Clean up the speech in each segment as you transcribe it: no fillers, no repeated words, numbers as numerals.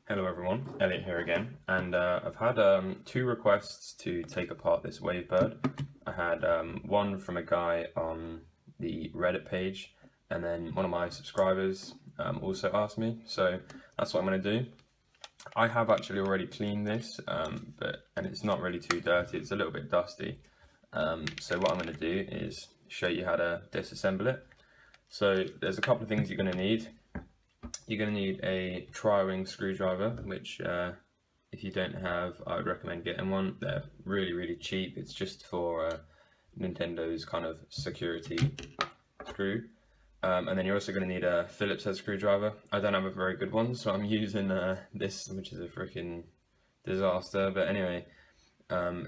Hello everyone, Elliot here again, and I've had two requests to take apart this Wavebird. I had one from a guy on the Reddit page, and then one of my subscribers also asked me, so that's what I'm going to do. I have actually already cleaned this, and it's not really too dirty, it's a little bit dusty. So what I'm going to do is show you how to disassemble it. So there's a couple of things you're going to need. You're going to need a tri-ring screwdriver, which if you don't have, I would recommend getting one. They're really cheap. It's just for Nintendo's kind of security screw. And then you're also going to need a Phillips head screwdriver. I don't have a very good one, so I'm using this, which is a freaking disaster. But anyway,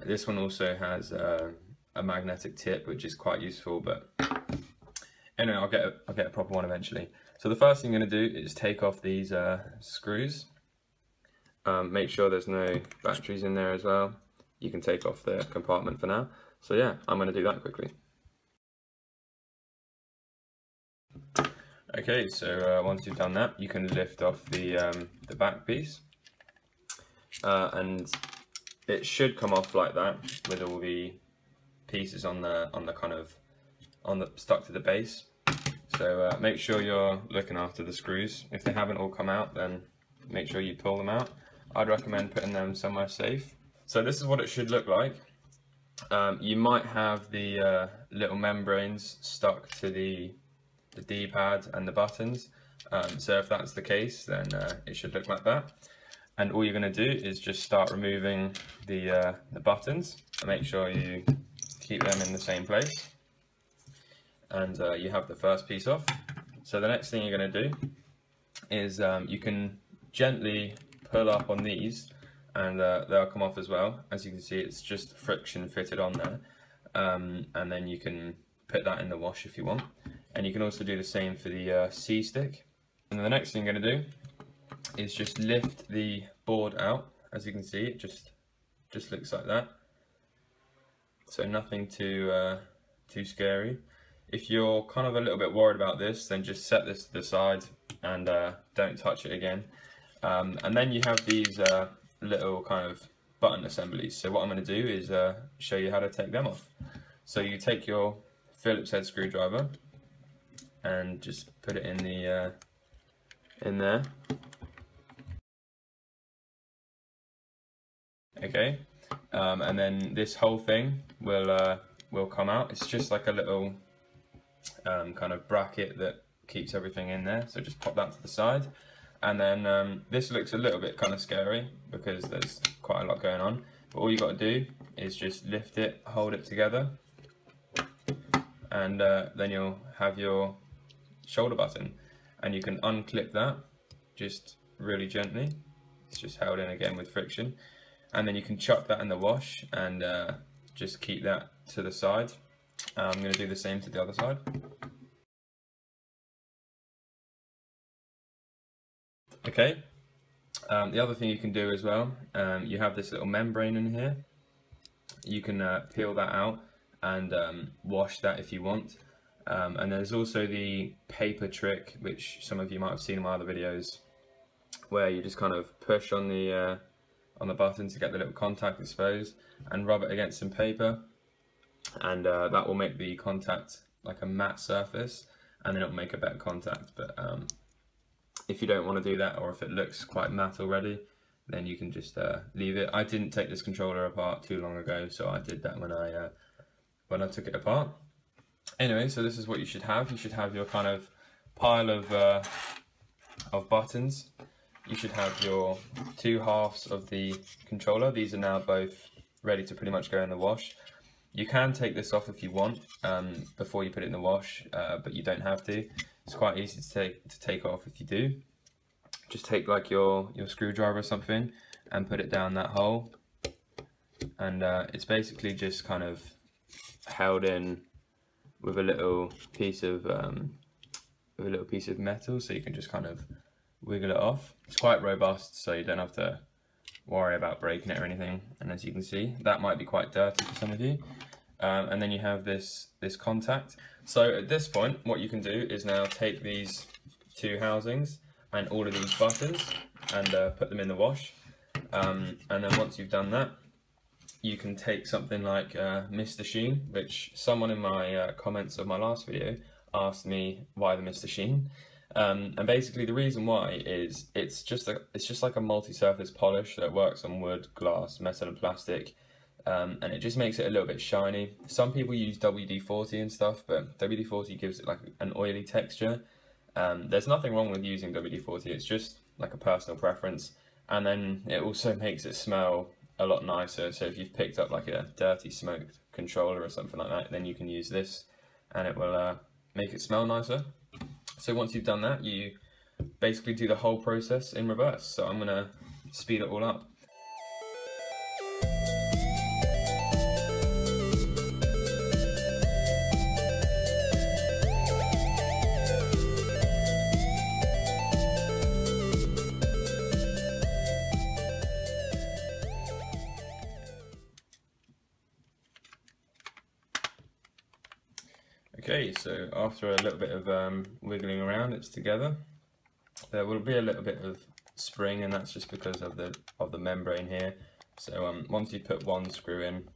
this one also has a magnetic tip, which is quite useful. But anyway, I'll get a proper one eventually. So the first thing I'm going to do is take off these screws. Make sure there's no batteries in there as well. You can take off the compartment for now. So yeah, I'm going to do that quickly. Okay, so once you've done that, you can lift off the back piece, and it should come off like that with all the pieces on the stuck to the base. So make sure you're looking after the screws. If they haven't all come out, then make sure you pull them out. I'd recommend putting them somewhere safe. So this is what it should look like. You might have the little membranes stuck to the D-pad and the buttons. So if that's the case, then it should look like that. And all you're going to do is just start removing the buttons and make sure you keep them in the same place. And you have the first piece off. So the next thing you're going to do is you can gently pull up on these, and they'll come off as well. As you can see, it's just friction fitted on there, and then you can put that in the wash if you want. And you can also do the same for the C stick. And then the next thing you're going to do is just lift the board out. As you can see, it just looks like that. So nothing too scary. If you're kind of a little bit worried about this, then just set this to the side and don't touch it again. And then you have these little kind of button assemblies. So what I'm going to do is show you how to take them off. So you take your Phillips head screwdriver and just put it in the in there. Okay, and then this whole thing will come out. It's just like a little kind of bracket that keeps everything in there, so just pop that to the side. And then this looks a little bit kind of scary because there's quite a lot going on, but all you got to do is just lift it, hold it together, and then you'll have your shoulder button, and you can unclip that just really gently. It's just held in again with friction, and then you can chuck that in the wash and just keep that to the side. I'm going to do the same to the other side. Okay, the other thing you can do as well, you have this little membrane in here. You can peel that out and wash that if you want. And there's also the paper trick, which some of you might have seen in my other videos, where you just kind of push on the button to get the little contact exposed and rub it against some paper. And that will make the contact like a matte surface, and then it'll make a better contact. But if you don't want to do that, or if it looks quite matte already, then you can just leave it. I didn't take this controller apart too long ago, so I did that when I took it apart. Anyway, so this is what you should have. You should have your kind of pile of buttons. You should have your two halves of the controller. These are now both ready to pretty much go in the wash. You can take this off if you want before you put it in the wash, but you don't have to. It's quite easy to take off if you do. Just take like your screwdriver or something and put it down that hole, and it's basically just kind of held in with a little piece of metal, so you can just kind of wiggle it off. It's quite robust, so you don't have to worry about breaking it or anything. And as you can see, that might be quite dirty for some of you. And then you have this contact. So at this point, what you can do is now take these two housings, and all of these buttons and put them in the wash. And then once you've done that, you can take something like Mr. Sheen, which someone in my comments of my last video asked me why the Mr. Sheen. And basically the reason why is it's just like a multi-surface polish that works on wood, glass, metal and plastic, and it just makes it a little bit shiny. Some people use WD-40 and stuff, but WD-40 gives it like an oily texture. There's nothing wrong with using WD-40, it's just like a personal preference, and then it also makes it smell a lot nicer. So if you've picked up like a dirty smoked controller or something like that, then you can use this and it will make it smell nicer. So once you've done that, you basically do the whole process in reverse. So I'm gonna speed it all up. Okay, so after a little bit of wiggling around, it's together. There will be a little bit of spring, and that's just because of the membrane here. So once you put one screw in,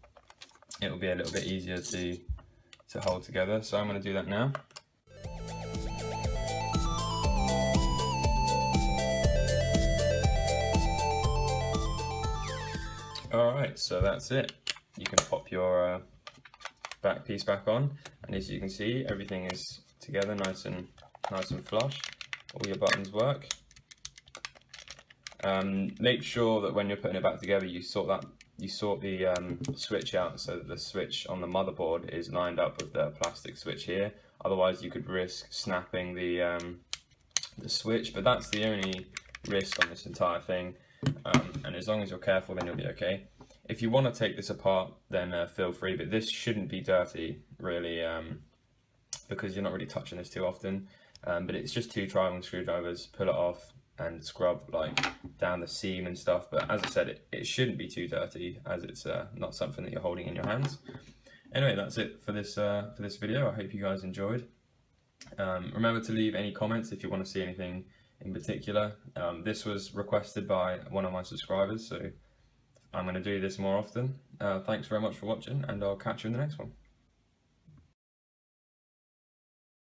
it will be a little bit easier to hold together. So I'm going to do that now. Alright, so that's it. You can pop your back piece back on, and as you can see, everything is together nice and flush. All your buttons work. Make sure that when you're putting it back together, you sort the switch out so that the switch on the motherboard is lined up with the plastic switch here. Otherwise you could risk snapping the switch, but that's the only risk on this entire thing. And as long as you're careful, then you'll be okay. If you want to take this apart, then feel free, but this shouldn't be dirty, really, because you're not really touching this too often. But it's just 2 driving screwdrivers, pull it off and scrub like down the seam and stuff. But as I said, it shouldn't be too dirty, as it's not something that you're holding in your hands. Anyway, that's it for this video. I hope you guys enjoyed. Remember to leave any comments if you want to see anything in particular. This was requested by one of my subscribers, so I'm going to do this more often. Thanks very much for watching, and I'll catch you in the next one.